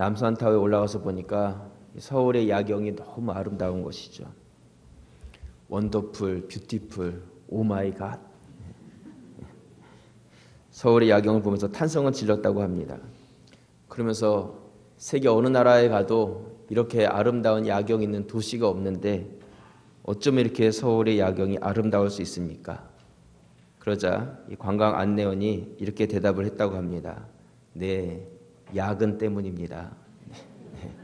남산타워에 올라가서 보니까 서울의 야경이 너무 아름다운 것이죠. 원더풀, 뷰티풀, 오 마이 갓. 서울의 야경을 보면서 탄성을 질렀다고 합니다. 그러면서 세계 어느 나라에 가도 이렇게 아름다운 야경이 있는 도시가 없는데 어쩌면 이렇게 서울의 야경이 아름다울 수 있습니까? 그러자 이 관광 안내원이 이렇게 대답을 했다고 합니다. 네, 야근 때문입니다. 네.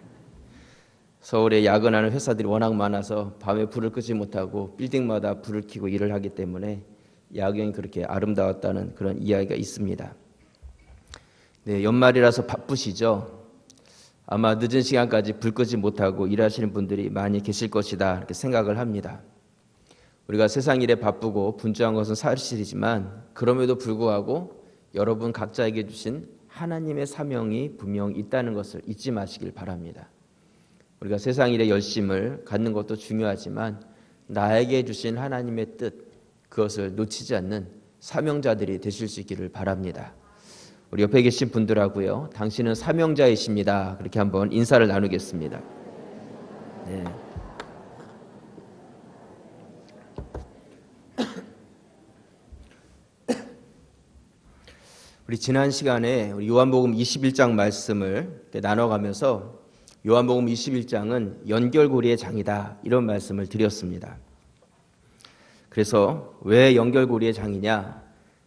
서울에 야근하는 회사들이 워낙 많아서 밤에 불을 끄지 못하고 빌딩마다 불을 켜고 일을 하기 때문에 야경이 그렇게 아름다웠다는 그런 이야기가 있습니다. 네, 연말이라서 바쁘시죠? 아마 늦은 시간까지 불 끄지 못하고 일하시는 분들이 많이 계실 것이다 이렇게 생각을 합니다. 우리가 세상 일에 바쁘고 분주한 것은 사실이지만 그럼에도 불구하고 여러분 각자에게 주신 하나님의 사명이 분명 있다는 것을 잊지 마시길 바랍니다. 우리가 세상 일에 열심을 갖는 것도 중요하지만 나에게 주신 하나님의 뜻, 그것을 놓치지 않는 사명자들이 되실 수 있기를 바랍니다. 우리 옆에 계신 분들하고요, 당신은 사명자이십니다. 그렇게 한번 인사를 나누겠습니다. 네. 우리 지난 시간에 우리 요한복음 21장 말씀을 나눠가면서 요한복음 21장은 연결고리의 장이다 이런 말씀을 드렸습니다. 그래서 왜 연결고리의 장이냐?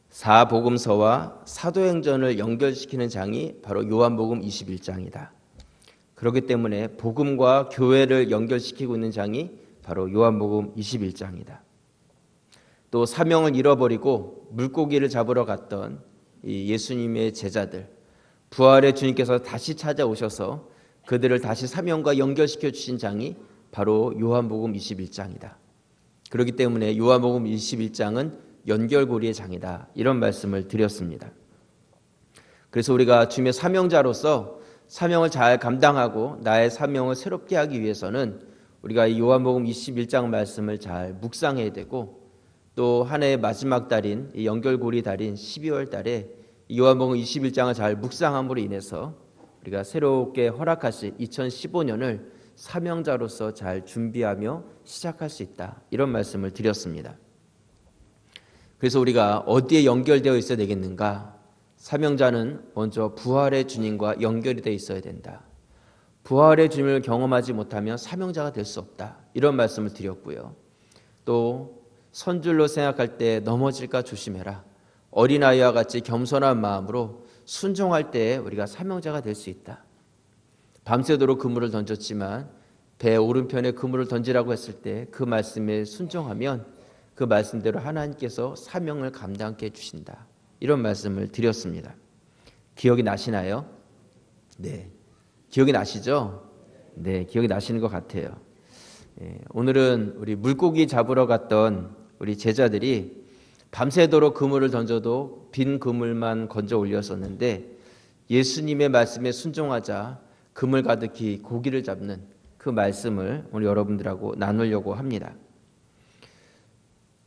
사복음서와 사도행전을 연결시키는 장이 바로 요한복음 21장이다. 그렇기 때문에 복음과 교회를 연결시키고 있는 장이 바로 요한복음 21장이다. 또 사명을 잃어버리고 물고기를 잡으러 갔던 이 예수님의 제자들, 부활의 주님께서 다시 찾아오셔서 그들을 다시 사명과 연결시켜 주신 장이 바로 요한복음 21장이다. 그렇기 때문에 요한복음 21장은 연결고리의 장이다 이런 말씀을 드렸습니다. 그래서 우리가 주님의 사명자로서 사명을 잘 감당하고 나의 사명을 새롭게 하기 위해서는 우리가 이 요한복음 21장 말씀을 잘 묵상해야 되고, 또 한 해의 마지막 달인 이 연결고리 달인 12월 달에 요한복음 21장을 잘 묵상함으로 인해서 우리가 새롭게 허락하신 2015년을 사명자로서 잘 준비하며 시작할 수 있다 이런 말씀을 드렸습니다. 그래서 우리가 어디에 연결되어 있어야 되겠는가? 사명자는 먼저 부활의 주님과 연결이 되어 있어야 된다. 부활의 주님을 경험하지 못하면 사명자가 될 수 없다 이런 말씀을 드렸고요. 또 선줄로 생각할 때 넘어질까 조심해라. 어린아이와 같이 겸손한 마음으로 순종할 때 우리가 사명자가 될 수 있다. 밤새도록 그물을 던졌지만 배 오른편에 그물을 던지라고 했을 때 그 말씀에 순종하면 그 말씀대로 하나님께서 사명을 감당케 해주신다 이런 말씀을 드렸습니다. 기억이 나시나요? 네, 기억이 나시죠? 네, 기억이 나시는 것 같아요. 오늘은 우리 물고기 잡으러 갔던 우리 제자들이 밤새도록 그물을 던져도 빈 그물만 건져 올렸었는데 예수님의 말씀에 순종하자 그물 가득히 고기를 잡는 그 말씀을 오늘 여러분들하고 나누려고 합니다.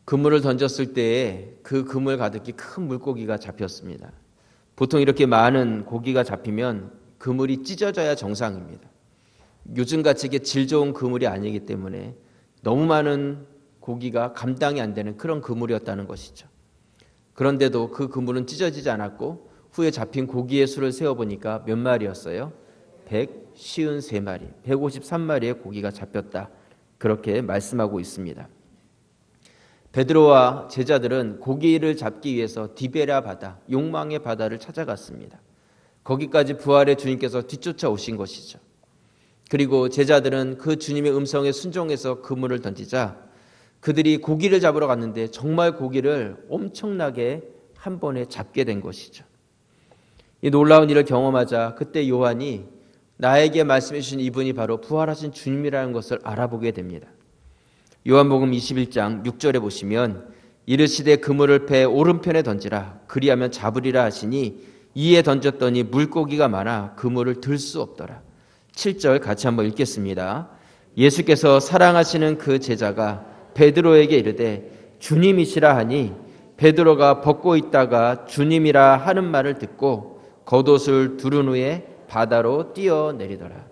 그물을 던졌을 때에 그 그물 가득히 큰 물고기가 잡혔습니다. 보통 이렇게 많은 고기가 잡히면 그물이 찢어져야 정상입니다. 요즘같이 이게 질 좋은 그물이 아니기 때문에 너무 많은 고기가 감당이 안 되는 그런 그물이었다는 것이죠. 그런데도 그 그물은 찢어지지 않았고 후에 잡힌 고기의 수를 세어보니까 몇 마리였어요? 153마리, 153마리의 고기가 잡혔다. 그렇게 말씀하고 있습니다. 베드로와 제자들은 고기를 잡기 위해서 디베랴 바다, 욕망의 바다를 찾아갔습니다. 거기까지 부활의 주님께서 뒤쫓아 오신 것이죠. 그리고 제자들은 그 주님의 음성에 순종해서 그물을 던지자 그들이 고기를 잡으러 갔는데 정말 고기를 엄청나게 한 번에 잡게 된 것이죠. 이 놀라운 일을 경험하자 그때 요한이 나에게 말씀해 주신 이분이 바로 부활하신 주님이라는 것을 알아보게 됩니다. 요한복음 21장 6절에 보시면 이르시되 그물을 배 오른편에 던지라 그리하면 잡으리라 하시니 이에 던졌더니 물고기가 많아 그물을 들 수 없더라. 7절 같이 한번 읽겠습니다. 예수께서 사랑하시는 그 제자가 베드로에게 이르되 주님이시라 하니 베드로가 벗고 있다가 주님이라 하는 말을 듣고 겉옷을 두른 후에 바다로 뛰어내리더라.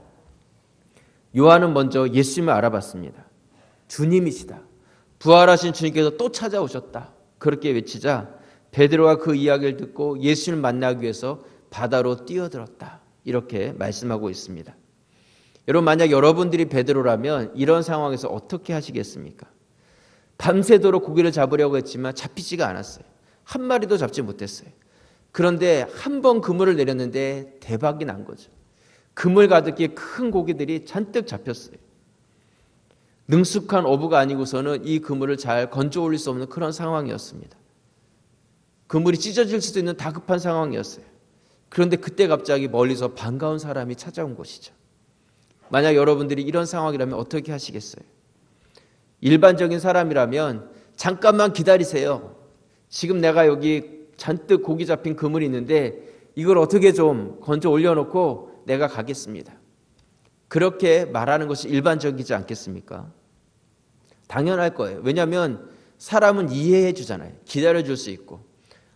요한은 먼저 예수님을 알아봤습니다. 주님이시다. 부활하신 주님께서 또 찾아오셨다. 그렇게 외치자 베드로가 그 이야기를 듣고 예수님을 만나기 위해서 바다로 뛰어들었다. 이렇게 말씀하고 있습니다. 여러분, 만약 여러분들이 베드로라면 이런 상황에서 어떻게 하시겠습니까? 밤새도록 고기를 잡으려고 했지만 잡히지가 않았어요. 한 마리도 잡지 못했어요. 그런데 한 번 그물을 내렸는데 대박이 난 거죠. 그물 가득히 큰 고기들이 잔뜩 잡혔어요. 능숙한 어부가 아니고서는 이 그물을 잘 건져 올릴 수 없는 그런 상황이었습니다. 그물이 찢어질 수도 있는 다급한 상황이었어요. 그런데 그때 갑자기 멀리서 반가운 사람이 찾아온 것이죠. 만약 여러분들이 이런 상황이라면 어떻게 하시겠어요? 일반적인 사람이라면 잠깐만 기다리세요. 지금 내가 여기 잔뜩 고기 잡힌 그물이 있는데 이걸 어떻게 좀 건져 올려놓고 내가 가겠습니다. 그렇게 말하는 것이 일반적이지 않겠습니까? 당연할 거예요. 왜냐하면 사람은 이해해 주잖아요. 기다려 줄 수 있고.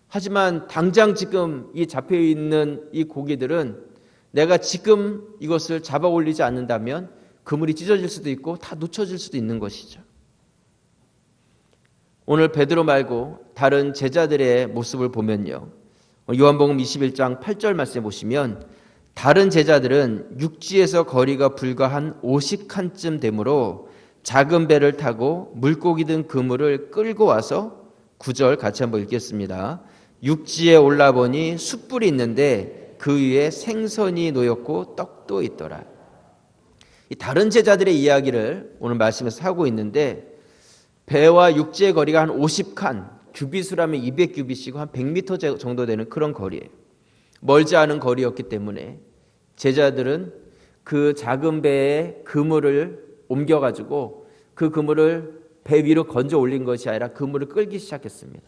하지만 당장 지금 이 잡혀있는 이 고기들은 내가 지금 이것을 잡아 올리지 않는다면 그물이 찢어질 수도 있고 다 놓쳐질 수도 있는 것이죠. 오늘 베드로 말고 다른 제자들의 모습을 보면요. 요한복음 21장 8절 말씀에 보시면 다른 제자들은 육지에서 거리가 불과 한 50칸쯤 되므로 작은 배를 타고 물고기 든 그물을 끌고 와서 9절 같이 한번 읽겠습니다. 육지에 올라보니 숯불이 있는데 그 위에 생선이 놓였고 떡도 있더라. 이 다른 제자들의 이야기를 오늘 말씀에서 하고 있는데 배와 육지의 거리가 한 50칸, 규빗수라면 200규빗이고 한 100m 정도 되는 그런 거리예요. 멀지 않은 거리였기 때문에 제자들은 그 작은 배에 그물을 옮겨가지고 그 그물을 배 위로 건져 올린 것이 아니라 그물을 끌기 시작했습니다.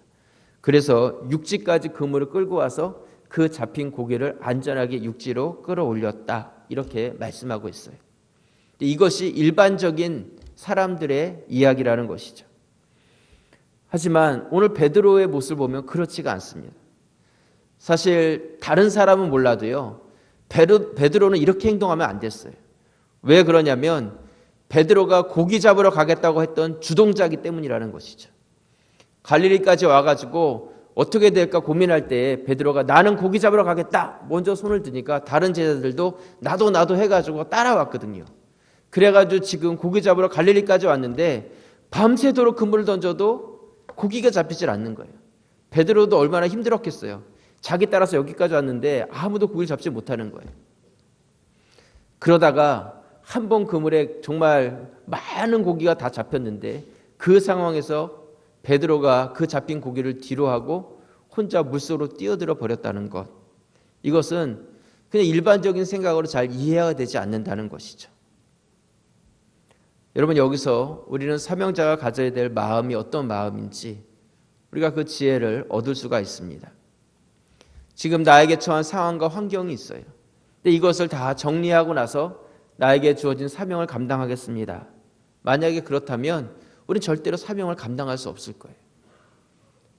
그래서 육지까지 그물을 끌고 와서 그 잡힌 고기를 안전하게 육지로 끌어올렸다. 이렇게 말씀하고 있어요. 이것이 일반적인 사람들의 이야기라는 것이죠. 하지만 오늘 베드로의 모습을 보면 그렇지가 않습니다. 사실 다른 사람은 몰라도요. 베드로는 이렇게 행동하면 안 됐어요. 왜 그러냐면 베드로가 고기 잡으러 가겠다고 했던 주동자이기 때문이라는 것이죠. 갈릴리까지 와가지고 어떻게 될까 고민할 때 베드로가 나는 고기 잡으러 가겠다 먼저 손을 드니까 다른 제자들도 나도 해가지고 따라왔거든요. 그래가지고 지금 고기 잡으러 갈릴리까지 왔는데 밤새도록 그물을 던져도 고기가 잡히질 않는 거예요. 베드로도 얼마나 힘들었겠어요. 자기 따라서 여기까지 왔는데 아무도 고기를 잡지 못하는 거예요. 그러다가 한 번 그물에 정말 많은 고기가 다 잡혔는데 그 상황에서 베드로가 그 잡힌 고기를 뒤로 하고 혼자 물속으로 뛰어들어 버렸다는 것. 이것은 그냥 일반적인 생각으로 잘 이해가 되지 않는다는 것이죠. 여러분, 여기서 우리는 사명자가 가져야 될 마음이 어떤 마음인지 우리가 그 지혜를 얻을 수가 있습니다. 지금 나에게 처한 상황과 환경이 있어요. 근데 이것을 다 정리하고 나서 나에게 주어진 사명을 감당하겠습니다. 만약에 그렇다면 우리는 절대로 사명을 감당할 수 없을 거예요.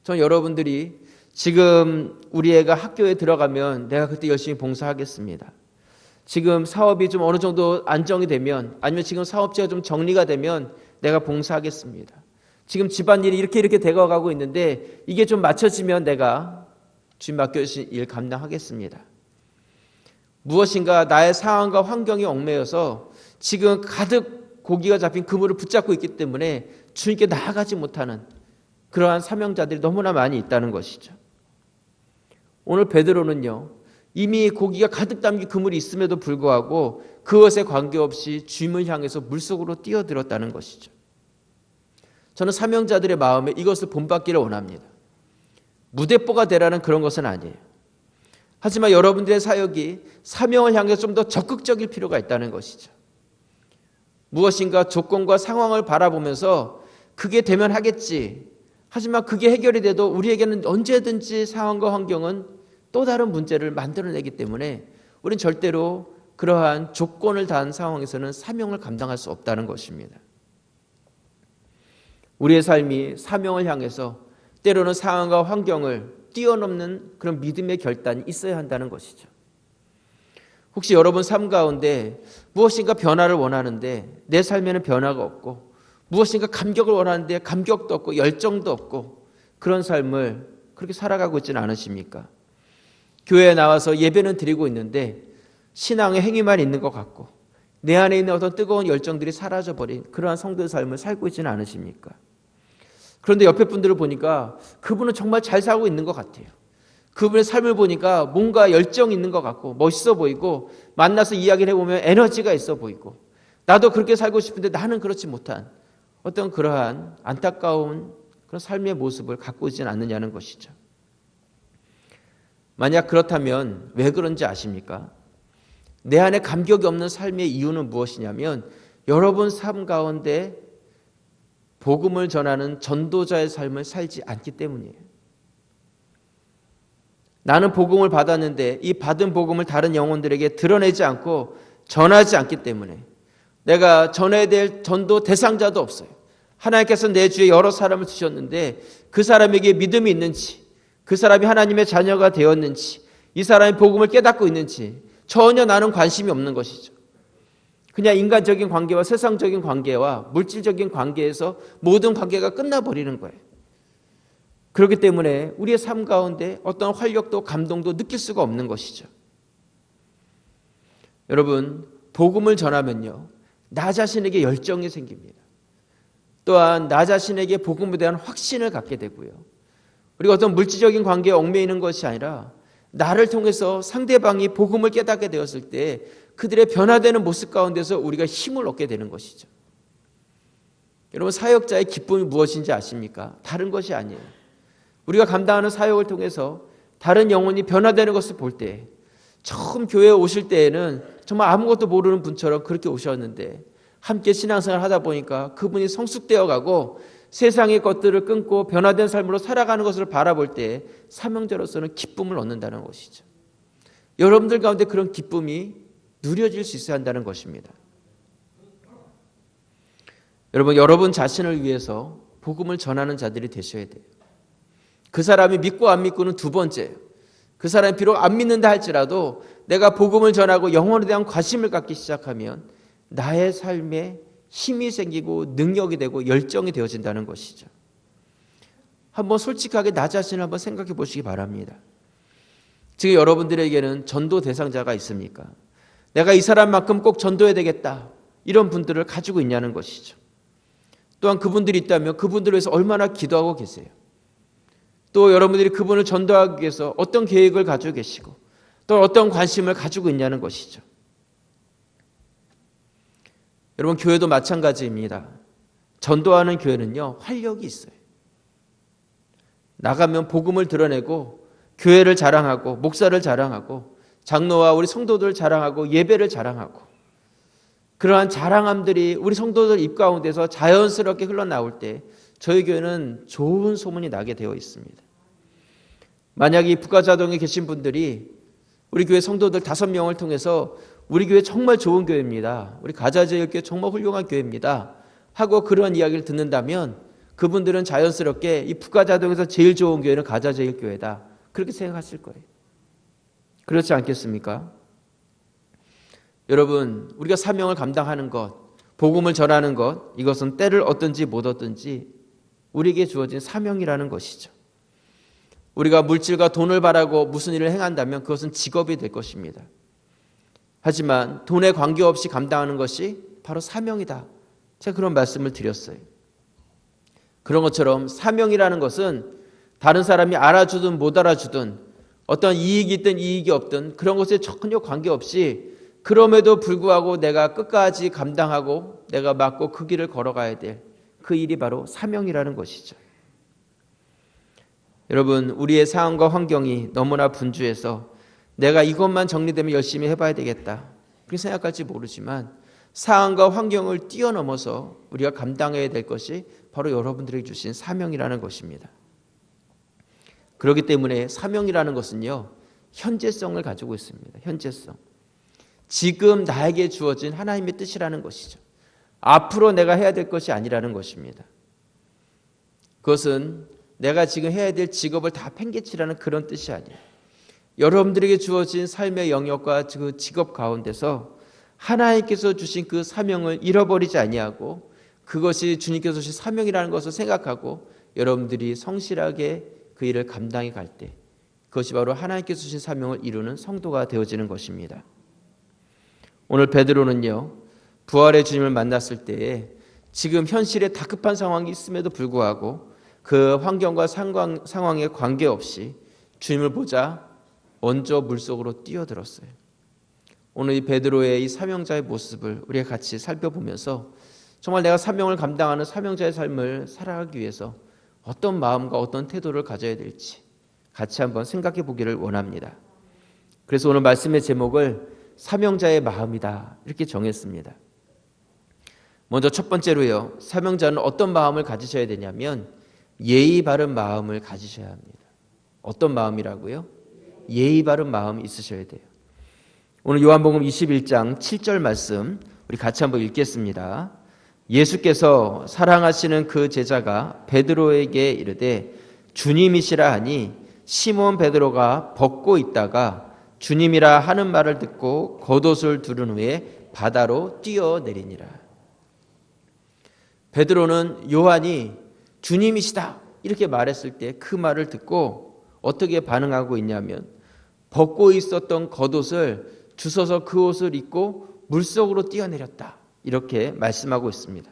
전 여러분들이 지금 우리 애가 학교에 들어가면 내가 그때 열심히 봉사하겠습니다. 지금 사업이 좀 어느 정도 안정이 되면 아니면 지금 사업체가 좀 정리가 되면 내가 봉사하겠습니다. 지금 집안일이 이렇게 되어가고 있는데 이게 좀 맞춰지면 내가 주님 맡겨주신 일 감당하겠습니다. 무엇인가 나의 상황과 환경이 얽매여서 지금 가득 고기가 잡힌 그물을 붙잡고 있기 때문에 주님께 나아가지 못하는 그러한 사명자들이 너무나 많이 있다는 것이죠. 오늘 베드로는요. 이미 고기가 가득 담긴 그물이 있음에도 불구하고 그것에 관계없이 주님을 향해서 물속으로 뛰어들었다는 것이죠. 저는 사명자들의 마음에 이것을 본받기를 원합니다. 무대뽀가 되라는 그런 것은 아니에요. 하지만 여러분들의 사역이 사명을 향해서 좀 더 적극적일 필요가 있다는 것이죠. 무엇인가 조건과 상황을 바라보면서 그게 되면 하겠지. 하지만 그게 해결이 돼도 우리에게는 언제든지 상황과 환경은 또 다른 문제를 만들어내기 때문에 우리는 절대로 그러한 조건을 다한 상황에서는 사명을 감당할 수 없다는 것입니다. 우리의 삶이 사명을 향해서 때로는 상황과 환경을 뛰어넘는 그런 믿음의 결단이 있어야 한다는 것이죠. 혹시 여러분 삶 가운데 무엇인가 변화를 원하는데 내 삶에는 변화가 없고 무엇인가 감격을 원하는데 감격도 없고 열정도 없고 그런 삶을 그렇게 살아가고 있지는 않으십니까? 교회에 나와서 예배는 드리고 있는데 신앙의 행위만 있는 것 같고 내 안에 있는 어떤 뜨거운 열정들이 사라져버린 그러한 성도의 삶을 살고 있지는 않으십니까? 그런데 옆에 분들을 보니까 그분은 정말 잘 살고 있는 것 같아요. 그분의 삶을 보니까 뭔가 열정이 있는 것 같고 멋있어 보이고 만나서 이야기를 해보면 에너지가 있어 보이고 나도 그렇게 살고 싶은데 나는 그렇지 못한 어떤 그러한 안타까운 그런 삶의 모습을 갖고 있지는 않느냐는 것이죠. 만약 그렇다면 왜 그런지 아십니까? 내 안에 감격이 없는 삶의 이유는 무엇이냐면 여러분 삶 가운데 복음을 전하는 전도자의 삶을 살지 않기 때문이에요. 나는 복음을 받았는데 이 받은 복음을 다른 영혼들에게 드러내지 않고 전하지 않기 때문에 내가 전해야 될 전도 대상자도 없어요. 하나님께서 내 주위에 여러 사람을 주셨는데 그 사람에게 믿음이 있는지 그 사람이 하나님의 자녀가 되었는지 이 사람이 복음을 깨닫고 있는지 전혀 나는 관심이 없는 것이죠. 그냥 인간적인 관계와 세상적인 관계와 물질적인 관계에서 모든 관계가 끝나버리는 거예요. 그렇기 때문에 우리의 삶 가운데 어떤 활력도 감동도 느낄 수가 없는 것이죠. 여러분, 복음을 전하면요, 나 자신에게 열정이 생깁니다. 또한 나 자신에게 복음에 대한 확신을 갖게 되고요. 우리가 어떤 물질적인 관계에 얽매이는 것이 아니라 나를 통해서 상대방이 복음을 깨닫게 되었을 때 그들의 변화되는 모습 가운데서 우리가 힘을 얻게 되는 것이죠. 여러분, 사역자의 기쁨이 무엇인지 아십니까? 다른 것이 아니에요. 우리가 감당하는 사역을 통해서 다른 영혼이 변화되는 것을 볼 때 처음 교회에 오실 때에는 정말 아무것도 모르는 분처럼 그렇게 오셨는데 함께 신앙생활을 하다 보니까 그분이 성숙되어 가고 세상의 것들을 끊고 변화된 삶으로 살아가는 것을 바라볼 때 사명자로서는 기쁨을 얻는다는 것이죠. 여러분들 가운데 그런 기쁨이 누려질 수 있어야 한다는 것입니다. 여러분 자신을 위해서 복음을 전하는 자들이 되셔야 돼요. 그 사람이 믿고 안 믿고는 두 번째예요. 그 사람이 비록 안 믿는다 할지라도 내가 복음을 전하고 영혼에 대한 관심을 갖기 시작하면 나의 삶에 힘이 생기고 능력이 되고 열정이 되어진다는 것이죠. 한번 솔직하게 나 자신을 한번 생각해 보시기 바랍니다. 지금 여러분들에게는 전도 대상자가 있습니까? 내가 이 사람만큼 꼭 전도해야 되겠다, 이런 분들을 가지고 있냐는 것이죠. 또한 그분들이 있다면 그분들을 위해서 얼마나 기도하고 계세요? 또 여러분들이 그분을 전도하기 위해서 어떤 계획을 가지고 계시고 또 어떤 관심을 가지고 있냐는 것이죠. 여러분, 교회도 마찬가지입니다. 전도하는 교회는요, 활력이 있어요. 나가면 복음을 드러내고 교회를 자랑하고 목사를 자랑하고 장로와 우리 성도들을 자랑하고 예배를 자랑하고 그러한 자랑함들이 우리 성도들 입 가운데서 자연스럽게 흘러나올 때 저희 교회는 좋은 소문이 나게 되어 있습니다. 만약 이 북가자동에 계신 분들이 우리 교회 성도들 5명을 통해서 우리 교회 정말 좋은 교회입니다, 우리 가자제일교회 정말 훌륭한 교회입니다 하고 그런 이야기를 듣는다면 그분들은 자연스럽게 이 북가자동에서 제일 좋은 교회는 가자제일교회다, 그렇게 생각하실 거예요. 그렇지 않겠습니까? 여러분, 우리가 사명을 감당하는 것, 복음을 전하는 것, 이것은 때를 얻든지 못 얻든지 우리에게 주어진 사명이라는 것이죠. 우리가 물질과 돈을 바라고 무슨 일을 행한다면 그것은 직업이 될 것입니다. 하지만 돈에 관계없이 감당하는 것이 바로 사명이다, 제가 그런 말씀을 드렸어요. 그런 것처럼 사명이라는 것은 다른 사람이 알아주든 못 알아주든 어떤 이익이 있든 이익이 없든 그런 것에 전혀 관계없이 그럼에도 불구하고 내가 끝까지 감당하고 내가 맡고 그 길을 걸어가야 될 그 일이 바로 사명이라는 것이죠. 여러분, 우리의 상황과 환경이 너무나 분주해서 내가 이것만 정리되면 열심히 해봐야 되겠다, 그렇게 생각할지 모르지만 상황과 환경을 뛰어넘어서 우리가 감당해야 될 것이 바로 여러분들에게 주신 사명이라는 것입니다. 그렇기 때문에 사명이라는 것은요, 현재성을 가지고 있습니다. 현재성. 지금 나에게 주어진 하나님의 뜻이라는 것이죠. 앞으로 내가 해야 될 것이 아니라는 것입니다. 그것은 내가 지금 해야 될 직업을 다 팽개치라는 그런 뜻이 아니에요. 여러분들에게 주어진 삶의 영역과 그 직업 가운데서 하나님께서 주신 그 사명을 잃어버리지 아니하고 그것이 주님께서 주신 사명이라는 것을 생각하고 여러분들이 성실하게 그 일을 감당해 갈 때 그것이 바로 하나님께서 주신 사명을 이루는 성도가 되어지는 것입니다. 오늘 베드로는요, 부활의 주님을 만났을 때에 지금 현실에 다급한 상황이 있음에도 불구하고 그 환경과 상황에 관계없이 주님을 보자 먼저 물속으로 뛰어들었어요. 오늘 이 베드로의 이 사명자의 모습을 우리가 같이 살펴보면서 정말 내가 사명을 감당하는 사명자의 삶을 살아가기 위해서 어떤 마음과 어떤 태도를 가져야 될지 같이 한번 생각해 보기를 원합니다. 그래서 오늘 말씀의 제목을 사명자의 마음이다 이렇게 정했습니다. 먼저 첫 번째로요, 사명자는 어떤 마음을 가지셔야 되냐면 예의 바른 마음을 가지셔야 합니다. 어떤 마음이라고요? 예의 바른 마음이 있으셔야 돼요. 오늘 요한복음 21장 7절 말씀 우리 같이 한번 읽겠습니다. 예수께서 사랑하시는 그 제자가 베드로에게 이르되 주님이시라 하니 시몬 베드로가 벗고 있다가 주님이라 하는 말을 듣고 겉옷을 두른 후에 바다로 뛰어내리니라. 베드로는 요한이 주님이시다 이렇게 말했을 때 그 말을 듣고 어떻게 반응하고 있냐면 벗고 있었던 겉옷을 주워서 그 옷을 입고 물속으로 뛰어내렸다 이렇게 말씀하고 있습니다.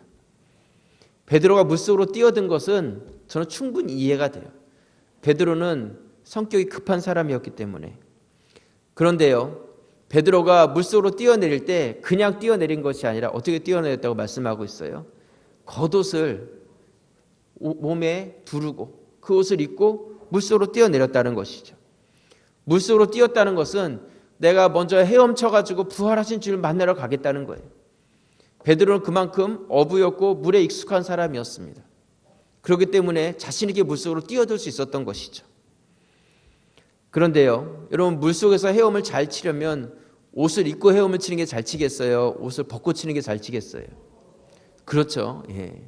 베드로가 물속으로 뛰어든 것은 저는 충분히 이해가 돼요. 베드로는 성격이 급한 사람이었기 때문에. 그런데요, 베드로가 물속으로 뛰어내릴 때 그냥 뛰어내린 것이 아니라 어떻게 뛰어내렸다고 말씀하고 있어요? 겉옷을 몸에 두르고 그 옷을 입고 물속으로 뛰어내렸다는 것이죠. 물속으로 뛰었다는 것은 내가 먼저 헤엄쳐가지고 부활하신 주를 만나러 가겠다는 거예요. 베드로는 그만큼 어부였고 물에 익숙한 사람이었습니다. 그렇기 때문에 자신 있게 물속으로 뛰어들 수 있었던 것이죠. 그런데요, 여러분 물속에서 헤엄을 잘 치려면 옷을 입고 헤엄을 치는 게 잘 치겠어요? 옷을 벗고 치는 게 잘 치겠어요? 그렇죠. 예.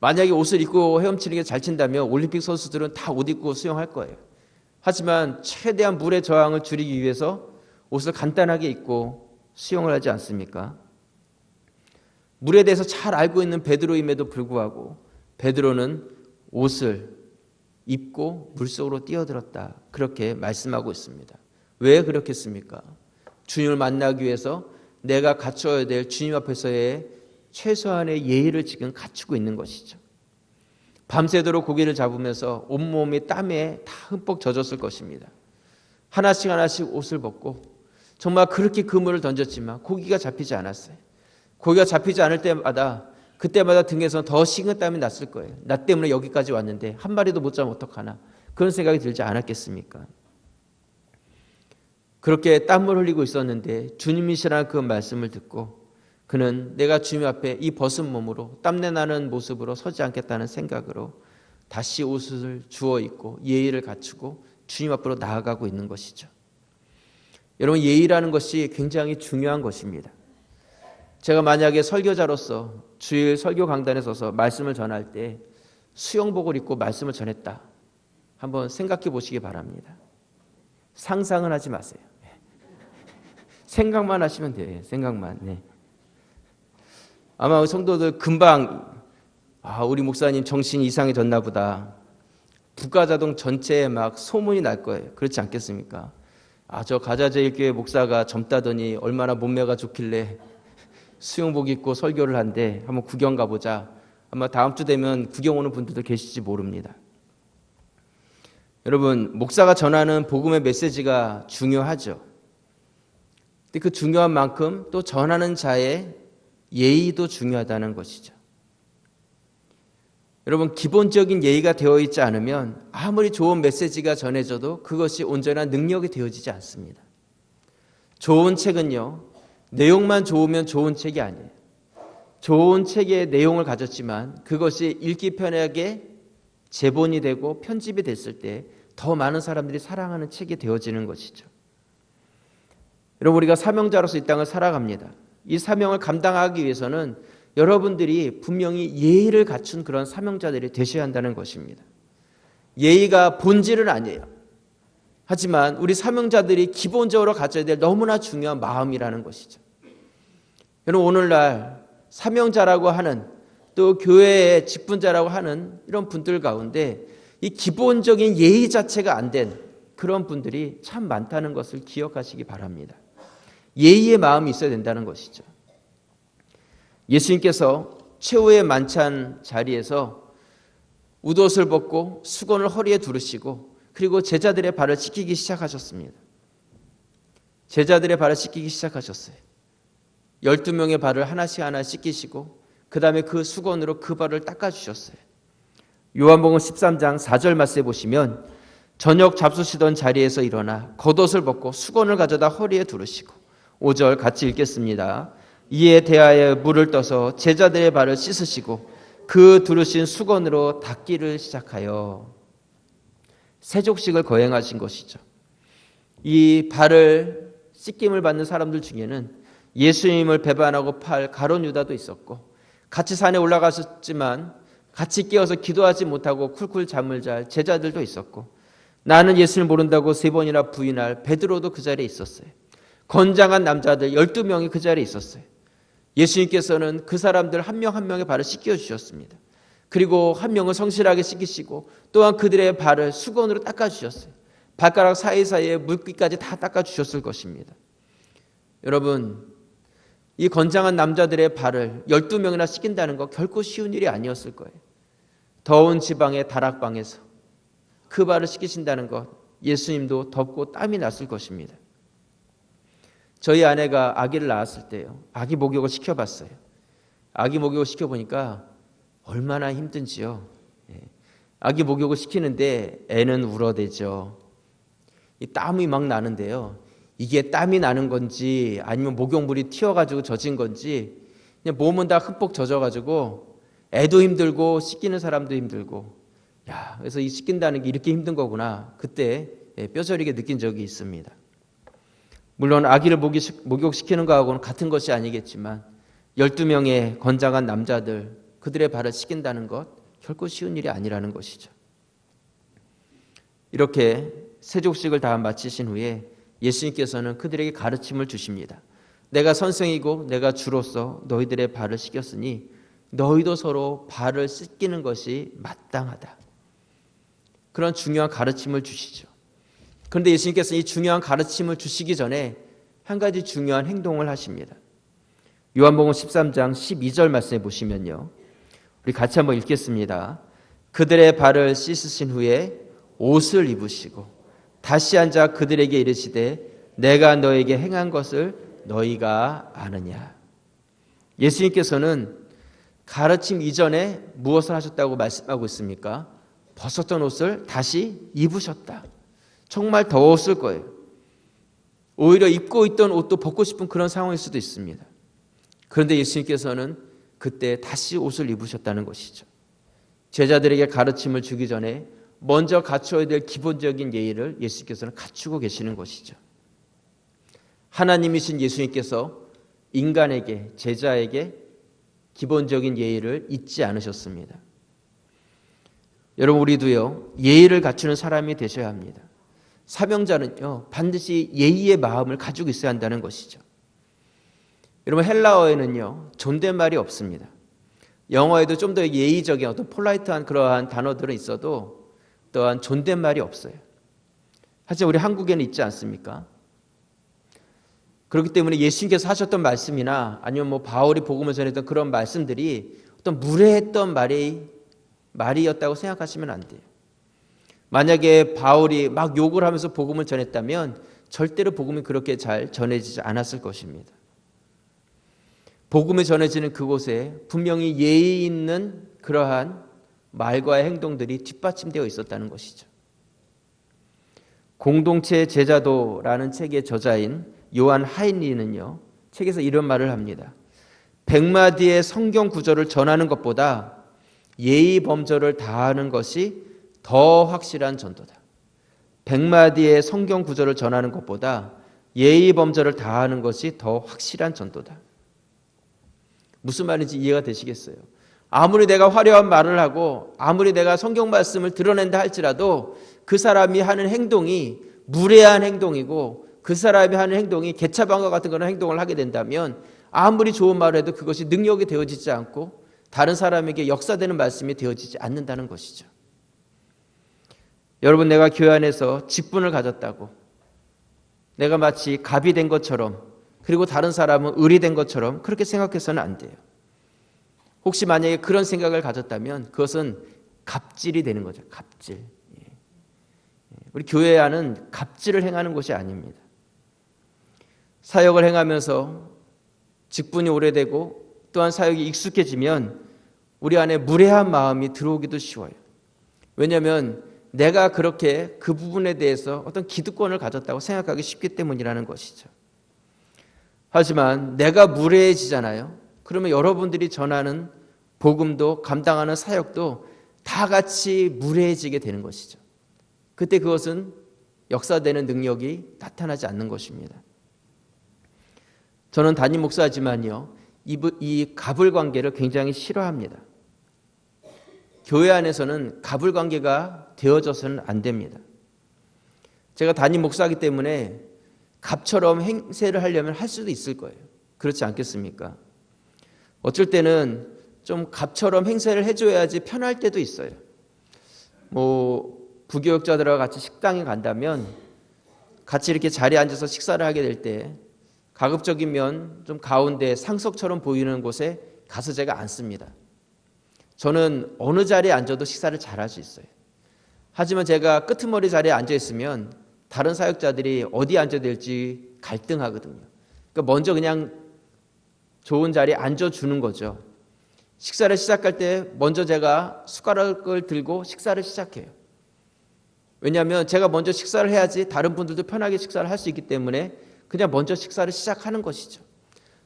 만약에 옷을 입고 헤엄치는 게 잘 친다면 올림픽 선수들은 다 옷 입고 수영할 거예요. 하지만 최대한 물의 저항을 줄이기 위해서 옷을 간단하게 입고 수영을 하지 않습니까? 물에 대해서 잘 알고 있는 베드로임에도 불구하고 베드로는 옷을 입고 물속으로 뛰어들었다 그렇게 말씀하고 있습니다. 왜 그렇겠습니까? 주님을 만나기 위해서 내가 갖춰야 될 주님 앞에서의 최소한의 예의를 지금 갖추고 있는 것이죠. 밤새도록 고기를 잡으면서 온몸이 땀에 다 흠뻑 젖었을 것입니다. 하나씩 하나씩 옷을 벗고 정말 그렇게 그물을 던졌지만 고기가 잡히지 않았어요. 고기가 잡히지 않을 때마다 그때마다 등에서 더 식은땀이 났을 거예요. 나 때문에 여기까지 왔는데 한 마리도 못 잡으면 어떡하나 그런 생각이 들지 않았겠습니까? 그렇게 땀을 흘리고 있었는데 주님이시라는 그 말씀을 듣고 그는 내가 주님 앞에 이 벗은 몸으로 땀내 나는 모습으로 서지 않겠다는 생각으로 다시 옷을 주워 입고 예의를 갖추고 주님 앞으로 나아가고 있는 것이죠. 여러분 예의라는 것이 굉장히 중요한 것입니다. 제가 만약에 설교자로서 주일 설교 강단에 서서 말씀을 전할 때 수영복을 입고 말씀을 전했다. 한번 생각해 보시기 바랍니다. 상상은 하지 마세요. 생각만 하시면 돼요. 생각만. 네. 아마 성도들 금방 우리 목사님 정신이 이상해졌나 보다. 북가자동 전체에 막 소문이 날 거예요. 그렇지 않겠습니까? 저 가자제일교회 목사가 젊다더니 얼마나 몸매가 좋길래 수영복 입고 설교를 한데 한번 구경 가보자. 아마 다음 주 되면 구경 오는 분들도 계실지 모릅니다. 여러분 목사가 전하는 복음의 메시지가 중요하죠. 근데 그 중요한 만큼 또 전하는 자의 예의도 중요하다는 것이죠. 여러분 기본적인 예의가 되어 있지 않으면 아무리 좋은 메시지가 전해져도 그것이 온전한 능력이 되어지지 않습니다. 좋은 책은요 내용만 좋으면 좋은 책이 아니에요. 좋은 책의 내용을 가졌지만 그것이 읽기 편하게 제본이 되고 편집이 됐을 때 더 많은 사람들이 사랑하는 책이 되어지는 것이죠. 여러분 우리가 사명자로서 이 땅을 살아갑니다. 이 사명을 감당하기 위해서는 여러분들이 분명히 예의를 갖춘 그런 사명자들이 되셔야 한다는 것입니다. 예의가 본질은 아니에요. 하지만 우리 사명자들이 기본적으로 가져야 될 너무나 중요한 마음이라는 것이죠. 여러분, 오늘날 사명자라고 하는, 또 교회의 직분자라고 하는 이런 분들 가운데 이 기본적인 예의 자체가 안 된 그런 분들이 참 많다는 것을 기억하시기 바랍니다. 예의의 마음이 있어야 된다는 것이죠. 예수님께서 최후의 만찬 자리에서 웃옷을 벗고 수건을 허리에 두르시고 그리고 제자들의 발을 씻기기 시작하셨습니다. 제자들의 발을 씻기기 시작하셨어요. 12명의 발을 하나씩 씻기시고 그 다음에 그 수건으로 그 발을 닦아주셨어요. 요한복음 13장 4절 말씀에 보시면 저녁 잡수시던 자리에서 일어나 겉옷을 벗고 수건을 가져다 허리에 두르시고 5절 같이 읽겠습니다. 이에 대하여 물을 떠서 제자들의 발을 씻으시고 그 두르신 수건으로 닦기를 시작하여 세족식을 거행하신 것이죠. 이 발을 씻김을 받는 사람들 중에는 예수님을 배반하고 팔 가룟 유다도 있었고 같이 산에 올라가셨지만 같이 끼어서 기도하지 못하고 쿨쿨 잠을 잘 제자들도 있었고 나는 예수를 모른다고 3번이나 부인할 베드로도 그 자리에 있었어요. 건장한 남자들 12명이 그 자리에 있었어요. 예수님께서는 그 사람들 한 명 한 명의 발을 씻겨주셨습니다. 그리고 한 명은 성실하게 씻기시고 또한 그들의 발을 수건으로 닦아주셨어요. 발가락 사이사이에 물기까지 다 닦아주셨을 것입니다. 여러분, 이 건장한 남자들의 발을 12명이나 씻긴다는 거 결코 쉬운 일이 아니었을 거예요. 더운 지방의 다락방에서 그 발을 씻기신다는 것, 예수님도 덥고 땀이 났을 것입니다. 저희 아내가 아기를 낳았을 때요, 아기 목욕을 시켜봤어요. 아기 목욕을 시켜보니까 얼마나 힘든지요. 아기 목욕을 시키는데 애는 울어대죠. 이 땀이 막 나는데요, 이게 땀이 나는 건지 아니면 목욕물이 튀어가지고 젖은 건지 그냥 몸은 다 흠뻑 젖어가지고 애도 힘들고 씻기는 사람도 힘들고, 야, 그래서 이 씻긴다는 게 이렇게 힘든 거구나, 그때 뼈저리게 느낀 적이 있습니다. 물론 아기를 목욕시키는 거하고는 같은 것이 아니겠지만 12명의 건장한 남자들, 그들의 발을 씻긴다는 것 결코 쉬운 일이 아니라는 것이죠. 이렇게 세족식을 다 마치신 후에 예수님께서는 그들에게 가르침을 주십니다. 내가 선생이고 내가 주로서 너희들의 발을 씻겼으니 너희도 서로 발을 씻기는 것이 마땅하다. 그런 중요한 가르침을 주시죠. 그런데 예수님께서 이 중요한 가르침을 주시기 전에 한 가지 중요한 행동을 하십니다. 요한복음 13장 12절 말씀해 보시면요, 우리 같이 한번 읽겠습니다. 그들의 발을 씻으신 후에 옷을 입으시고 다시 앉아 그들에게 이르시되 내가 너에게 행한 것을 너희가 아느냐. 예수님께서는 가르침 이전에 무엇을 하셨다고 말씀하고 있습니까? 벗었던 옷을 다시 입으셨다. 정말 더웠을 거예요. 오히려 입고 있던 옷도 벗고 싶은 그런 상황일 수도 있습니다. 그런데 예수님께서는 그때 다시 옷을 입으셨다는 것이죠. 제자들에게 가르침을 주기 전에 먼저 갖춰야 될 기본적인 예의를 예수님께서는 갖추고 계시는 것이죠. 하나님이신 예수님께서 인간에게, 제자에게 기본적인 예의를 잊지 않으셨습니다. 여러분, 우리도요, 예의를 갖추는 사람이 되셔야 합니다. 사명자는요, 반드시 예의의 마음을 가지고 있어야 한다는 것이죠. 여러분, 헬라어에는요, 존댓말이 없습니다. 영어에도 좀 더 예의적인 어떤 폴라이트한 그러한 단어들은 있어도 또한 존댓말이 없어요. 하지만 우리 한국에는 있지 않습니까? 그렇기 때문에 예수님께서 하셨던 말씀이나 아니면 바울이 복음을 전했던 그런 말씀들이 어떤 무례했던 말이었다고 생각하시면 안 돼요. 만약에 바울이 막 욕을 하면서 복음을 전했다면 절대로 복음이 그렇게 잘 전해지지 않았을 것입니다. 복음이 전해지는 그곳에 분명히 예의 있는 그러한 말과 행동들이 뒷받침되어 있었다는 것이죠. 공동체 제자도라는 책의 저자인 요한 하인리는요, 책에서 이런 말을 합니다. 100마디의 성경 구절을 전하는 것보다 예의 범절을 다하는 것이 더 확실한 전도다. 100마디의 성경 구절을 전하는 것보다 예의 범절을 다하는 것이 더 확실한 전도다. 무슨 말인지 이해가 되시겠어요? 아무리 내가 화려한 말을 하고 아무리 내가 성경 말씀을 드러낸다 할지라도 그 사람이 하는 행동이 무례한 행동이고 그 사람이 하는 행동이 개차반과 같은 그런 행동을 하게 된다면 아무리 좋은 말을 해도 그것이 능력이 되어지지 않고 다른 사람에게 역사되는 말씀이 되어지지 않는다는 것이죠. 여러분, 내가 교회 안에서 직분을 가졌다고 내가 마치 갑이 된 것처럼, 그리고 다른 사람은 을이 된 것처럼 그렇게 생각해서는 안 돼요. 혹시 만약에 그런 생각을 가졌다면 그것은 갑질이 되는 거죠. 갑질. 우리 교회 안은 갑질을 행하는 것이 아닙니다. 사역을 행하면서 직분이 오래되고 또한 사역이 익숙해지면 우리 안에 무례한 마음이 들어오기도 쉬워요. 왜냐하면 내가 그렇게 그 부분에 대해서 어떤 기득권을 가졌다고 생각하기 쉽기 때문이라는 것이죠. 하지만 내가 무례해지잖아요. 그러면 여러분들이 전하는 복음도 감당하는 사역도 다 같이 무례해지게 되는 것이죠. 그때 그것은 역사되는 능력이 나타나지 않는 것입니다. 저는 담임 목사지만요, 이 갑을 관계를 굉장히 싫어합니다. 교회 안에서는 갑을 관계가 되어져서는 안 됩니다. 제가 담임 목사이기 때문에 갑처럼 행세를 하려면 할 수도 있을 거예요. 그렇지 않겠습니까? 어쩔 때는 좀 갑처럼 행세를 해줘야지 편할 때도 있어요. 부교육자들과 같이 식당에 간다면 같이 이렇게 자리에 앉아서 식사를 하게 될 때 가급적이면 좀 가운데 상석처럼 보이는 곳에 가서 제가 앉습니다. 저는 어느 자리에 앉아도 식사를 잘할 수 있어요. 하지만 제가 끄트머리 자리에 앉아 있으면 다른 사역자들이 어디 앉아야 될지 갈등하거든요. 그러니까 먼저 그냥 좋은 자리에 앉아주는 거죠. 식사를 시작할 때 먼저 제가 숟가락을 들고 식사를 시작해요. 왜냐하면 제가 먼저 식사를 해야지 다른 분들도 편하게 식사를 할 수 있기 때문에 그냥 먼저 식사를 시작하는 것이죠.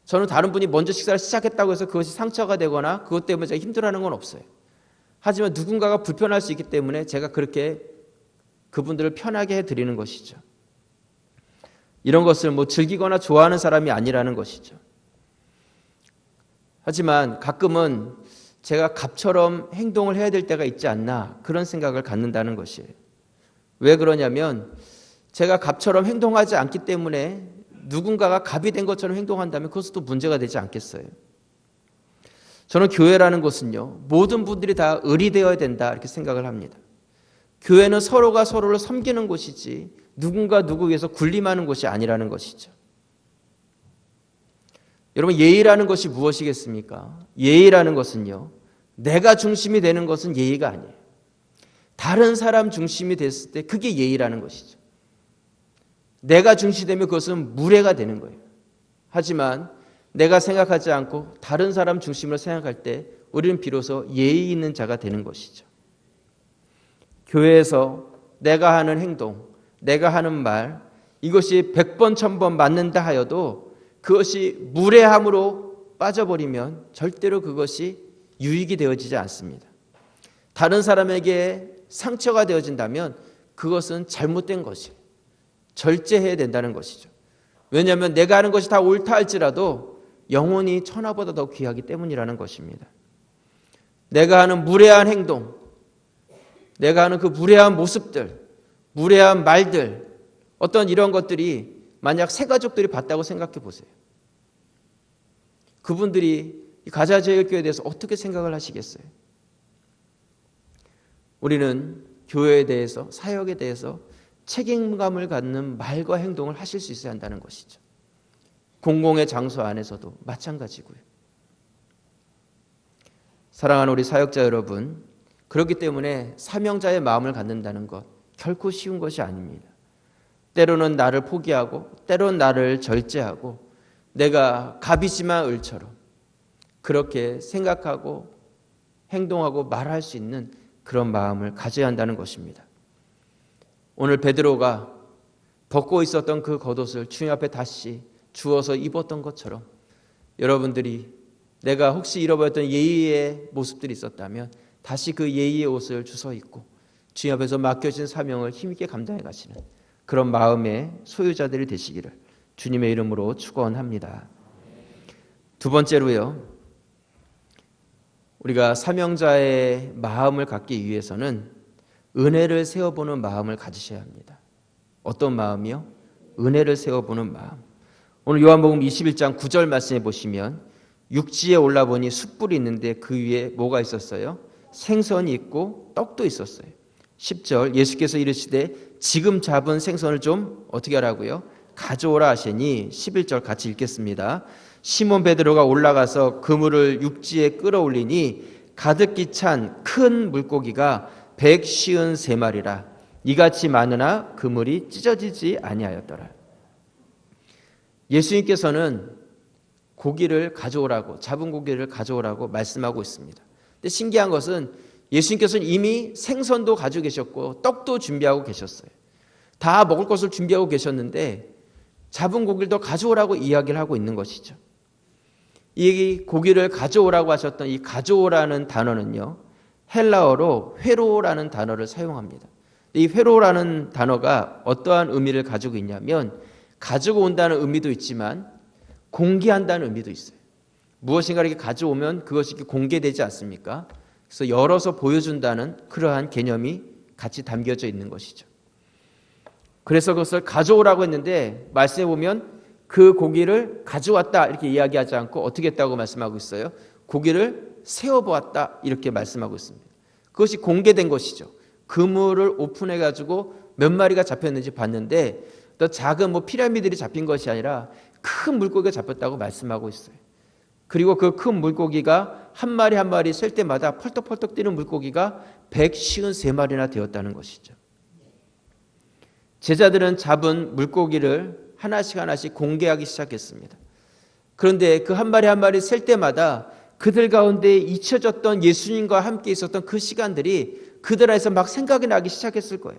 저는 다른 분이 먼저 식사를 시작했다고 해서 그것이 상처가 되거나 그것 때문에 제가 힘들어하는 건 없어요. 하지만 누군가가 불편할 수 있기 때문에 제가 그렇게 그분들을 편하게 해드리는 것이죠. 이런 것을 즐기거나 좋아하는 사람이 아니라는 것이죠. 하지만 가끔은 제가 갑처럼 행동을 해야 될 때가 있지 않나, 그런 생각을 갖는다는 것이에요. 왜 그러냐면 제가 갑처럼 행동하지 않기 때문에 누군가가 갑이 된 것처럼 행동한다면 그것도 문제가 되지 않겠어요? 저는 교회라는 것은요, 모든 분들이 다 을이 되어야 된다, 이렇게 생각을 합니다. 교회는 서로가 서로를 섬기는 곳이지 누군가 누구 위해서 군림하는 곳이 아니라는 것이죠. 여러분, 예의라는 것이 무엇이겠습니까? 예의라는 것은요, 내가 중심이 되는 것은 예의가 아니에요. 다른 사람 중심이 됐을 때 그게 예의라는 것이죠. 내가 중시되면 그것은 무례가 되는 거예요. 하지만 내가 생각하지 않고 다른 사람 중심으로 생각할 때 우리는 비로소 예의 있는 자가 되는 것이죠. 교회에서 내가 하는 행동, 내가 하는 말, 이것이 100번 1000번 맞는다 하여도 그것이 무례함으로 빠져버리면 절대로 그것이 유익이 되어지지 않습니다. 다른 사람에게 상처가 되어진다면 그것은 잘못된 것이에요. 절제해야 된다는 것이죠. 왜냐하면 내가 하는 것이 다 옳다 할지라도 영혼이 천하보다 더 귀하기 때문이라는 것입니다. 내가 하는 무례한 행동, 내가 하는 그 무례한 모습들, 무례한 말들, 어떤 이런 것들이 만약 새 가족들이 봤다고 생각해 보세요. 그분들이 가자제일교회에 대해서 어떻게 생각을 하시겠어요? 우리는 교회에 대해서, 사역에 대해서 책임감을 갖는 말과 행동을 하실 수 있어야 한다는 것이죠. 공공의 장소 안에서도 마찬가지고요. 사랑하는 우리 사역자 여러분, 그렇기 때문에 사명자의 마음을 갖는다는 것 결코 쉬운 것이 아닙니다. 때로는 나를 포기하고 때로는 나를 절제하고 내가 갑이지만 을처럼 그렇게 생각하고 행동하고 말할 수 있는 그런 마음을 가져야 한다는 것입니다. 오늘 베드로가 벗고 있었던 그 겉옷을 주님 앞에 다시 주어서 입었던 것처럼 여러분들이 내가 혹시 잃어버렸던 예의의 모습들이 있었다면 다시 그 예의의 옷을 주워 입고 주님 앞에서 맡겨진 사명을 힘있게 감당해 가시는 그런 마음의 소유자들이 되시기를 주님의 이름으로 축원합니다. 두 번째로요, 우리가 사명자의 마음을 갖기 위해서는 은혜를 세어보는 마음을 가지셔야 합니다. 어떤 마음이요? 은혜를 세워보는 마음. 오늘 요한복음 21장 9절 말씀해 보시면 육지에 올라보니 숯불이 있는데 그 위에 뭐가 있었어요? 생선이 있고 떡도 있었어요. 10절 예수께서 이르시되 지금 잡은 생선을 좀 어떻게 하라고요? 가져오라 하시니 11절 같이 읽겠습니다. 시몬 베드로가 올라가서 그물을 육지에 끌어올리니 가득히 찬 큰 물고기가 153마리라 이같이 많으나 그물이 찢어지지 아니하였더라. 예수님께서는 고기를 가져오라고, 잡은 고기를 가져오라고 말씀하고 있습니다. 근데 신기한 것은 예수님께서는 이미 생선도 가지고 계셨고 떡도 준비하고 계셨어요. 다 먹을 것을 준비하고 계셨는데 잡은 고기를 더 가져오라고 이야기를 하고 있는 것이죠. 이 고기를 가져오라고 하셨던 이 가져오라는 단어는요, 헬라어로 회로라는 단어를 사용합니다. 이 회로라는 단어가 어떠한 의미를 가지고 있냐면 가지고 온다는 의미도 있지만 공개한다는 의미도 있어요. 무엇인가 이렇게 가져오면 그것이 공개되지 않습니까? 그래서 열어서 보여준다는 그러한 개념이 같이 담겨져 있는 것이죠. 그래서 그것을 가져오라고 했는데 말씀해 보면 그 고기를 가져왔다 이렇게 이야기하지 않고 어떻게 했다고 말씀하고 있어요? 고기를 세워보았다 이렇게 말씀하고 있습니다. 그것이 공개된 것이죠. 그물을 오픈해 가지고 몇 마리가 잡혔는지 봤는데 또 작은 피라미드들이 잡힌 것이 아니라 큰 물고기가 잡혔다고 말씀하고 있어요. 그리고 그 큰 물고기가 한 마리 한 마리 셀 때마다 펄떡펄떡 뛰는 물고기가 153마리나 되었다는 것이죠. 제자들은 잡은 물고기를 하나씩 공개하기 시작했습니다. 그런데 그 한 마리 한 마리 셀 때마다 그들 가운데 잊혀졌던 예수님과 함께 있었던 그 시간들이 그들 안에서 막 생각이 나기 시작했을 거예요.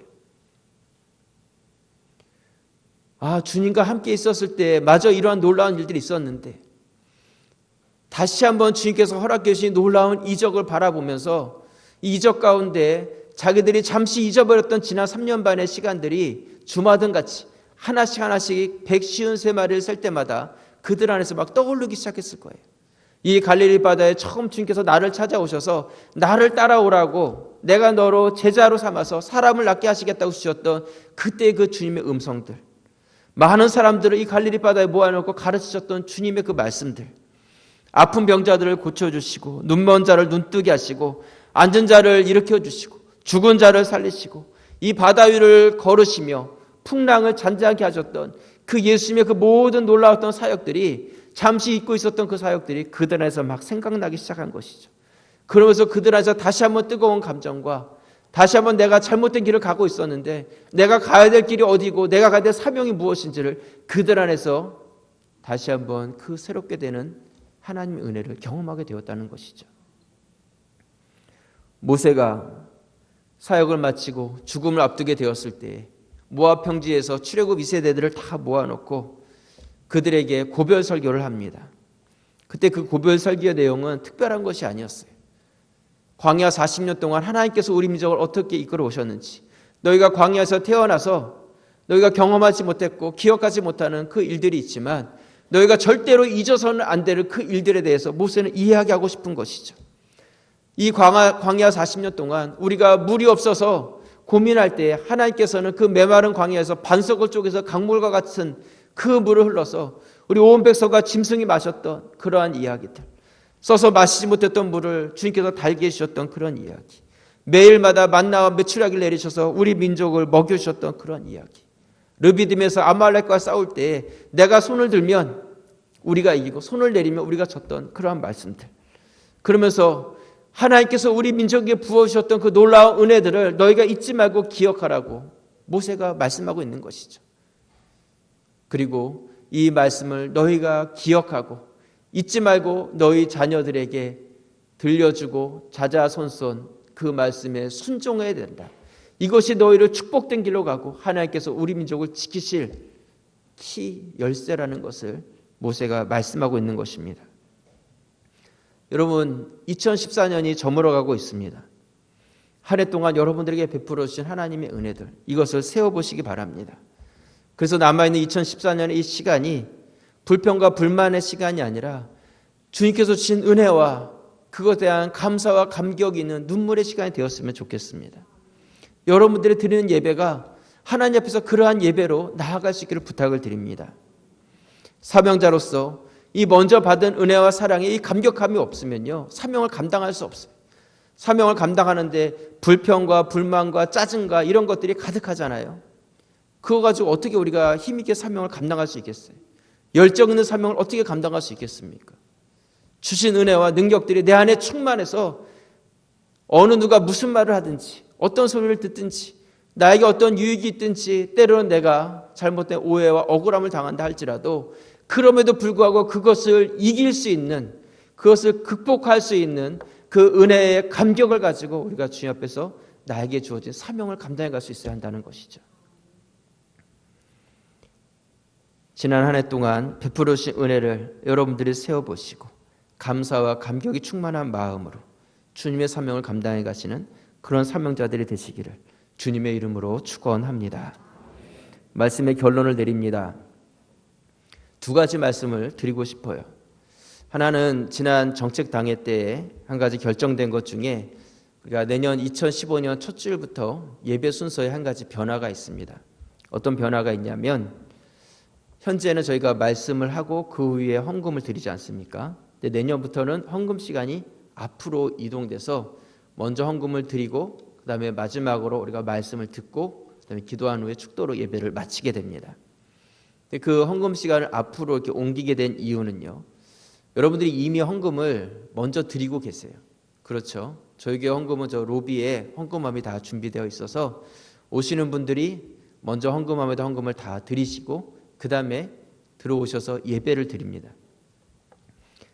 아, 주님과 함께 있었을 때 마저 이러한 놀라운 일들이 있었는데 다시 한번 주님께서 허락해 주신 놀라운 이적을 바라보면서 이 이적 가운데 자기들이 잠시 잊어버렸던 지난 3년 반의 시간들이 주마등같이 하나씩 153마리를 셀 때마다 그들 안에서 막 떠오르기 시작했을 거예요. 이 갈릴리 바다에 처음 주님께서 나를 찾아오셔서 나를 따라오라고 내가 너로 제자로 삼아서 사람을 낫게 하시겠다고 주셨던 그때 그 주님의 음성들, 많은 사람들을 이 갈릴리 바다에 모아놓고 가르치셨던 주님의 그 말씀들, 아픈 병자들을 고쳐주시고 눈먼 자를 눈뜨게 하시고 앉은 자를 일으켜주시고 죽은 자를 살리시고 이 바다 위를 걸으시며 풍랑을 잔잔하게 하셨던 그 예수님의 그 모든 놀라웠던 사역들이 잠시 잊고 있었던 그 사역들이 그들 안에서 막 생각나기 시작한 것이죠. 그러면서 그들 안에서 다시 한번 뜨거운 감정과 다시 한번 내가 잘못된 길을 가고 있었는데 내가 가야 될 길이 어디고 내가 가야 될 사명이 무엇인지를 그들 안에서 다시 한번 그 새롭게 되는 하나님의 은혜를 경험하게 되었다는 것이죠. 모세가 사역을 마치고 죽음을 앞두게 되었을 때 모압 평지에서 출애굽 2세대들을 다 모아놓고 그들에게 고별 설교를 합니다. 그때 그 고별 설교의 내용은 특별한 것이 아니었어요. 광야 40년 동안 하나님께서 우리 민족을 어떻게 이끌어 오셨는지, 너희가 광야에서 태어나서 너희가 경험하지 못했고 기억하지 못하는 그 일들이 있지만 너희가 절대로 잊어서는 안 될 그 일들에 대해서 모세는 이야기하고 싶은 것이죠. 이 광야 40년 동안 우리가 물이 없어서 고민할 때 하나님께서는 그 메마른 광야에서 반석을 쪼개서 강물과 같은 그 물을 흘러서 우리 온 백성과 짐승이 마셨던 그러한 이야기들, 써서 마시지 못했던 물을 주님께서 달게 해주셨던 그런 이야기, 매일마다 만나와 메추라기를 내리셔서 우리 민족을 먹여주셨던 그런 이야기, 르비딤에서 아말렉과 싸울 때 내가 손을 들면 우리가 이기고 손을 내리면 우리가 졌던 그러한 말씀들, 그러면서 하나님께서 우리 민족에게 부어주셨던 그 놀라운 은혜들을 너희가 잊지 말고 기억하라고 모세가 말씀하고 있는 것이죠. 그리고 이 말씀을 너희가 기억하고 잊지 말고 너희 자녀들에게 들려주고 자자손손 그 말씀에 순종해야 된다. 이것이 너희를 축복된 길로 가고 하나님께서 우리 민족을 지키실 키 열쇠라는 것을 모세가 말씀하고 있는 것입니다. 여러분, 2014년이 저물어가고 있습니다. 한 해 동안 여러분들에게 베풀어 주신 하나님의 은혜들, 이것을 세워보시기 바랍니다. 그래서 남아있는 2014년의 이 시간이 불평과 불만의 시간이 아니라 주님께서 주신 은혜와 그것에 대한 감사와 감격이 있는 눈물의 시간이 되었으면 좋겠습니다. 여러분들이 드리는 예배가 하나님 앞에서 그러한 예배로 나아갈 수 있기를 부탁을 드립니다. 사명자로서 이 먼저 받은 은혜와 사랑에 이 감격함이 없으면요, 사명을 감당할 수 없어요. 사명을 감당하는데 불평과 불만과 짜증과 이런 것들이 가득하잖아요. 그거 가지고 어떻게 우리가 힘있게 사명을 감당할 수 있겠어요? 열정 있는 사명을 어떻게 감당할 수 있겠습니까? 주신 은혜와 능력들이 내 안에 충만해서 어느 누가 무슨 말을 하든지 어떤 소리를 듣든지 나에게 어떤 유익이 있든지 때로는 내가 잘못된 오해와 억울함을 당한다 할지라도 그럼에도 불구하고 그것을 이길 수 있는, 그것을 극복할 수 있는 그 은혜의 감격을 가지고 우리가 주님 앞에서 나에게 주어진 사명을 감당해 갈 수 있어야 한다는 것이죠. 지난 한 해 동안 베풀어 주신 은혜를 여러분들이 세워보시고 감사와 감격이 충만한 마음으로 주님의 사명을 감당해 가시는 그런 사명자들이 되시기를 주님의 이름으로 축원합니다. 말씀의 결론을 내립니다. 두 가지 말씀을 드리고 싶어요. 하나는 지난 정책당회 때에 한 가지 결정된 것 중에 우리가 내년 2015년 첫 주일부터 예배 순서에 한 가지 변화가 있습니다. 어떤 변화가 있냐면 현재는 저희가 말씀을 하고 그 후에 헌금을 드리지 않습니까? 근데 내년부터는 헌금 시간이 앞으로 이동돼서 먼저 헌금을 드리고 그 다음에 마지막으로 우리가 말씀을 듣고 그 다음에 기도한 후에 축도로 예배를 마치게 됩니다. 그 헌금 시간을 앞으로 이렇게 옮기게 된 이유는요, 여러분들이 이미 헌금을 먼저 드리고 계세요. 그렇죠? 저희 교회 헌금은 저 로비에 헌금함이 다 준비되어 있어서 오시는 분들이 먼저 헌금함에다 헌금을 다 드리시고 그 다음에 들어오셔서 예배를 드립니다.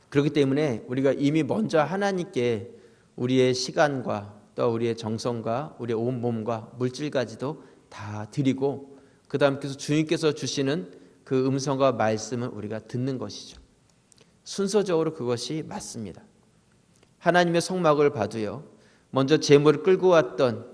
그렇기 때문에 우리가 이미 먼저 하나님께 우리의 시간과 또 우리의 정성과 우리의 온 몸과 물질까지도 다 드리고 그 다음 주님께서 주시는 그 음성과 말씀을 우리가 듣는 것이죠. 순서적으로 그것이 맞습니다. 하나님의 성막을 봐도요, 먼저 제물을 끌고 왔던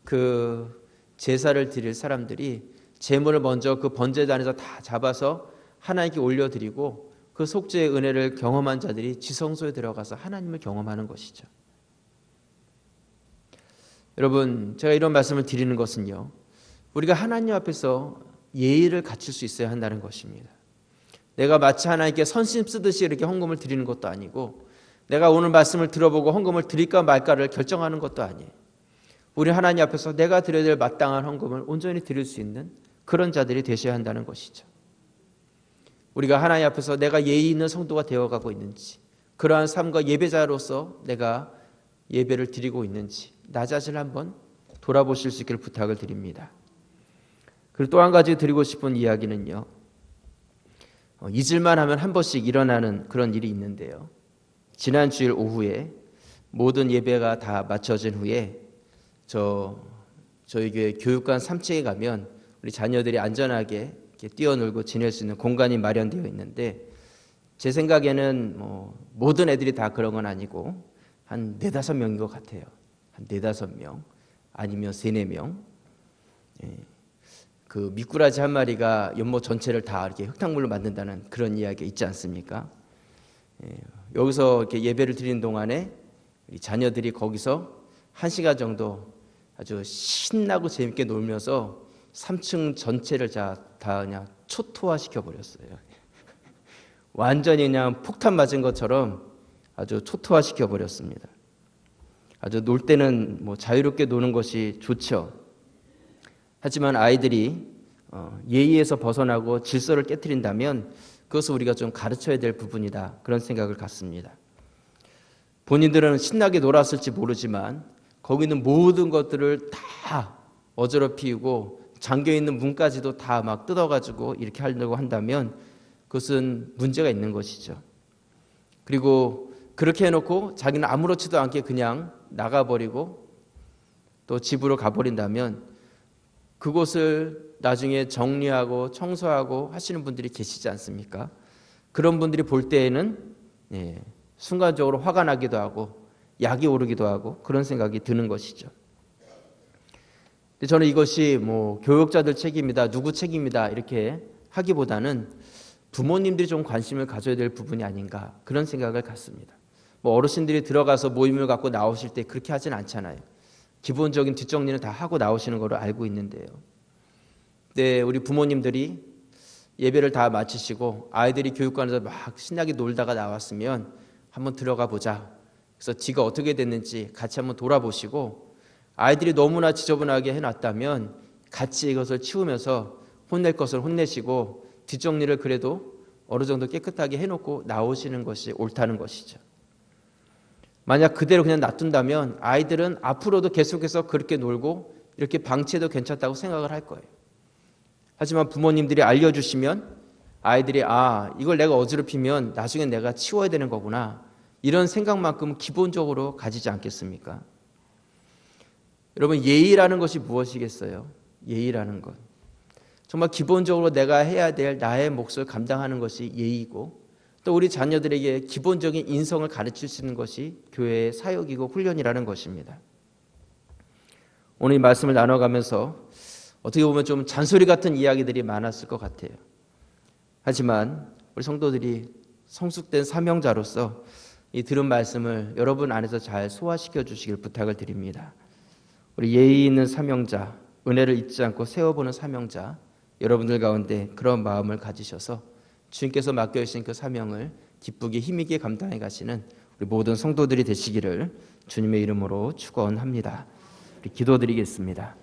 그 제사를 드릴 사람들이 제물을 먼저 그 번제단에서 다 잡아서 하나님께 올려드리고 그 속죄의 은혜를 경험한 자들이 지성소에 들어가서 하나님을 경험하는 것이죠. 여러분, 제가 이런 말씀을 드리는 것은요, 우리가 하나님 앞에서 예의를 갖출 수 있어야 한다는 것입니다. 내가 마치 하나님께 선심 쓰듯이 이렇게 헌금을 드리는 것도 아니고 내가 오늘 말씀을 들어보고 헌금을 드릴까 말까를 결정하는 것도 아니에요. 우리 하나님 앞에서 내가 드려야 될 마땅한 헌금을 온전히 드릴 수 있는 그런 자들이 되셔야 한다는 것이죠. 우리가 하나님 앞에서 내가 예의 있는 성도가 되어가고 있는지, 그러한 삶과 예배자로서 내가 예배를 드리고 있는지 나 자신을 한번 돌아보실 수 있기를 부탁을 드립니다. 그리고 또 한 가지 드리고 싶은 이야기는요, 잊을만 하면 한 번씩 일어나는 그런 일이 있는데요, 지난 주일 오후에 모든 예배가 다 마쳐진 후에 저희 교회 교육관 3층에 가면 우리 자녀들이 안전하게 이렇게 뛰어놀고 지낼 수 있는 공간이 마련되어 있는데 제 생각에는 모든 애들이 다 그런 건 아니고 한 4-5명인 것 같아요. 한 4-5명 아니면 3-4명. 그 미꾸라지 한 마리가 연못 전체를 다 이렇게 흙탕물로 만든다는 그런 이야기가 있지 않습니까? 여기서 이렇게 예배를 드리는 동안에 우리 자녀들이 거기서 1시간 정도 아주 신나고 재밌게 놀면서 3층 전체를 다 그냥 초토화시켜 버렸어요. 완전히 그냥 폭탄 맞은 것처럼 아주 초토화시켜 버렸습니다. 아주 놀 때는 자유롭게 노는 것이 좋죠. 하지만 아이들이 예의에서 벗어나고 질서를 깨트린다면 그것을 우리가 좀 가르쳐야 될 부분이다, 그런 생각을 갖습니다. 본인들은 신나게 놀았을지 모르지만 거기 있는 모든 것들을 다 어지럽히고 잠겨있는 문까지도 다 막 뜯어가지고 이렇게 하려고 한다면 그것은 문제가 있는 것이죠. 그리고 그렇게 해놓고 자기는 아무렇지도 않게 그냥 나가버리고 또 집으로 가버린다면 그곳을 나중에 정리하고 청소하고 하시는 분들이 계시지 않습니까? 그런 분들이 볼 때에는 순간적으로 화가 나기도 하고 약이 오르기도 하고 그런 생각이 드는 것이죠. 근데 저는 이것이 교육자들 책임이다, 누구 책임이다 이렇게 하기보다는 부모님들이 좀 관심을 가져야 될 부분이 아닌가, 그런 생각을 갖습니다. 어르신들이 들어가서 모임을 갖고 나오실 때 그렇게 하진 않잖아요. 기본적인 뒷정리는 다 하고 나오시는 걸로 알고 있는데요. 네, 우리 부모님들이 예배를 다 마치시고 아이들이 교육관에서 막 신나게 놀다가 나왔으면 한번 들어가 보자. 그래서 지가 어떻게 됐는지 같이 한번 돌아보시고 아이들이 너무나 지저분하게 해놨다면 같이 이것을 치우면서 혼낼 것을 혼내시고 뒷정리를 그래도 어느 정도 깨끗하게 해놓고 나오시는 것이 옳다는 것이죠. 만약 그대로 그냥 놔둔다면 아이들은 앞으로도 계속해서 그렇게 놀고 이렇게 방치해도 괜찮다고 생각을 할 거예요. 하지만 부모님들이 알려주시면 아이들이 이걸 내가 어지럽히면 나중에 내가 치워야 되는 거구나. 이런 생각만큼은 기본적으로 가지지 않겠습니까? 여러분, 예의라는 것이 무엇이겠어요? 예의라는 것. 정말 기본적으로 내가 해야 될 나의 몫을 감당하는 것이 예의고 또 우리 자녀들에게 기본적인 인성을 가르칠 수 있는 것이 교회의 사역이고 훈련이라는 것입니다. 오늘 이 말씀을 나눠가면서 어떻게 보면 좀 잔소리 같은 이야기들이 많았을 것 같아요. 하지만 우리 성도들이 성숙된 사명자로서 이 들은 말씀을 여러분 안에서 잘 소화시켜 주시길 부탁을 드립니다. 우리 예의 있는 사명자, 은혜를 잊지 않고 세워보는 사명자, 여러분들 가운데 그런 마음을 가지셔서 주님께서 맡겨주신 그 사명을 기쁘게 힘있게 감당해 가시는 우리 모든 성도들이 되시기를 주님의 이름으로 축원합니다. 우리 기도드리겠습니다.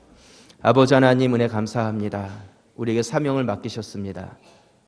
아버지 하나님, 은혜 감사합니다. 우리에게 사명을 맡기셨습니다.